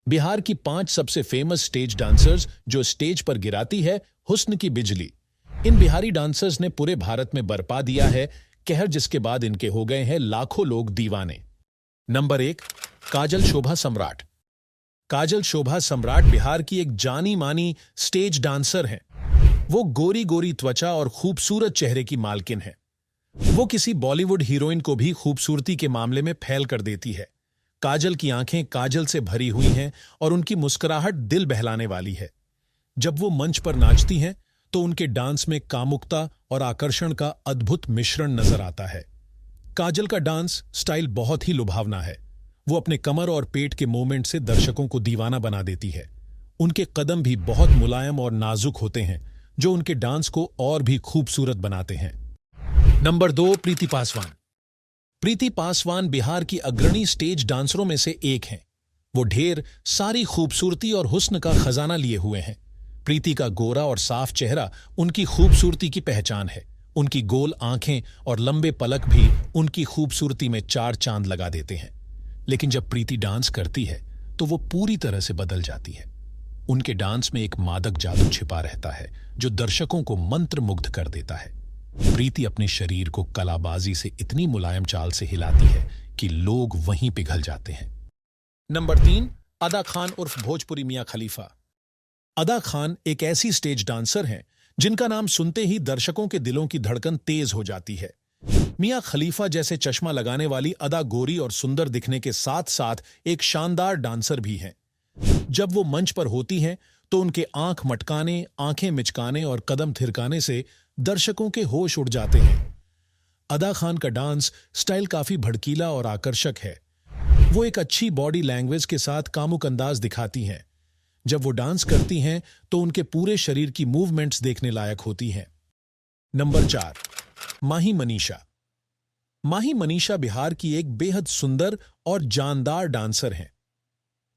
बिहार की 5 सबसे famous stage dancers जो स्टेज पर गिराती है हुस्न की बिजली। इन बिहारी डांसर्स ने पूरे भारत में बरपा दिया है कहर, जिसके बाद इनके हो गए हैं लाखों लोग दीवाने। नंबर 1, काजल शोभा सम्राट। काजल शोभा सम्राट बिहार की एक जानी मानी स्टेज डांसर हैं। वो गोरी गोरी त्वचा और खूबसूरत चेहरे की मालकिन है। वो किसी बॉलीवुड हीरोइन को भी खूबसूरती के मामले में फैल कर देती है। काजल की आंखें काजल से भरी हुई हैं और उनकी मुस्कुराहट दिल बहलाने वाली है। जब वो मंच पर नाचती हैं तो उनके डांस में कामुकता और आकर्षण का अद्भुत मिश्रण नजर आता है। काजल का डांस स्टाइल बहुत ही लुभावना है। वो अपने कमर और पेट के मूवमेंट से दर्शकों को दीवाना बना देती है। उनके कदम भी बहुत मुलायम और नाजुक होते हैं, जो उनके डांस को और भी खूबसूरत बनाते हैं। नंबर 2, प्रीति पासवान। प्रीति पासवान बिहार की अग्रणी स्टेज डांसरों में से एक हैं। वो ढेर सारी खूबसूरती और हुस्न का खजाना लिए हुए हैं। प्रीति का गोरा और साफ चेहरा उनकी खूबसूरती की पहचान है। उनकी गोल आंखें और लंबे पलक भी उनकी खूबसूरती में 4 चांद लगा देते हैं। लेकिन जब प्रीति डांस करती है तो वो पूरी तरह से बदल जाती है। उनके डांस में एक मादक जादू छिपा रहता है जो दर्शकों को मंत्रमुग्ध कर देता है। प्रीति अपने शरीर को कलाबाजी से इतनी मुलायम चाल से हिलाती है कि लोग वहीं पिघल जाते हैं। नंबर 3, अदा खान उर्फ भोजपुरी मियां खलीफा। अदा खान एक ऐसी स्टेज डांसर हैं जिनका नाम सुनते ही दर्शकों के दिलों की धड़कन तेज हो जाती है। मियां खलीफा जैसे चश्मा लगाने वाली अदा गोरी और सुंदर दिखने के साथ साथ एक शानदार डांसर भी हैं। जब वो मंच पर होती हैं तो उनके आंख मटकाने, आंखें मिचकाने और कदम थिरकाने से दर्शकों के होश उड़ जाते हैं। अदा खान का डांस स्टाइल काफी भड़कीला और आकर्षक है। वो एक अच्छी बॉडी लैंग्वेज के साथ कामुक अंदाज दिखाती हैं। जब वो डांस करती हैं तो उनके पूरे शरीर की मूवमेंट्स देखने लायक होती हैं। नंबर 4, माही मनीषा। माही मनीषा बिहार की एक बेहद सुंदर और जानदार डांसर हैं।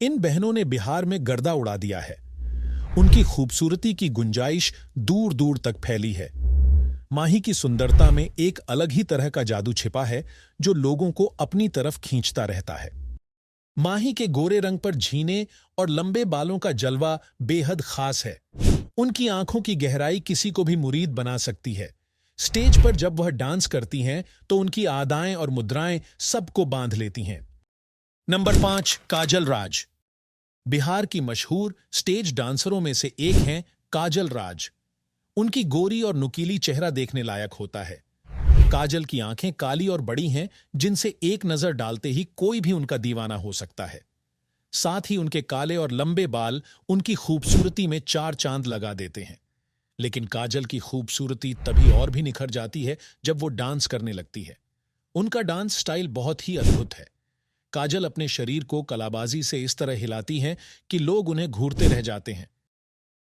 इन बहनों ने बिहार में गर्दा उड़ा दिया है। उनकी खूबसूरती की गुंजाइश दूर दूर तक फैली है। माही की सुंदरता में एक अलग ही तरह का जादू छिपा है जो लोगों को अपनी तरफ खींचता रहता है। माही के गोरे रंग पर झीने और लंबे बालों का जलवा बेहद खास है। उनकी आंखों की गहराई किसी को भी मुरीद बना सकती है। स्टेज पर जब वह डांस करती हैं तो उनकी अदाएं और मुद्राएं सबको बांध लेती हैं। नंबर 5, काजल राज। बिहार की मशहूर स्टेज डांसरों में से एक हैं काजल राज। उनकी गोरी और नुकीली चेहरा देखने लायक होता है। काजल की आंखें काली और बड़ी हैं, जिनसे एक नजर डालते ही कोई भी उनका दीवाना हो सकता है। साथ ही उनके काले और लंबे बाल उनकी खूबसूरती में 4 चांद लगा देते हैं। लेकिन काजल की खूबसूरती तभी और भी निखर जाती है जब वो डांस करने लगती है। उनका डांस स्टाइल बहुत ही अद्भुत है। काजल अपने शरीर को कलाबाजी से इस तरह हिलाती हैं कि लोग उन्हें घूरते रह जाते हैं।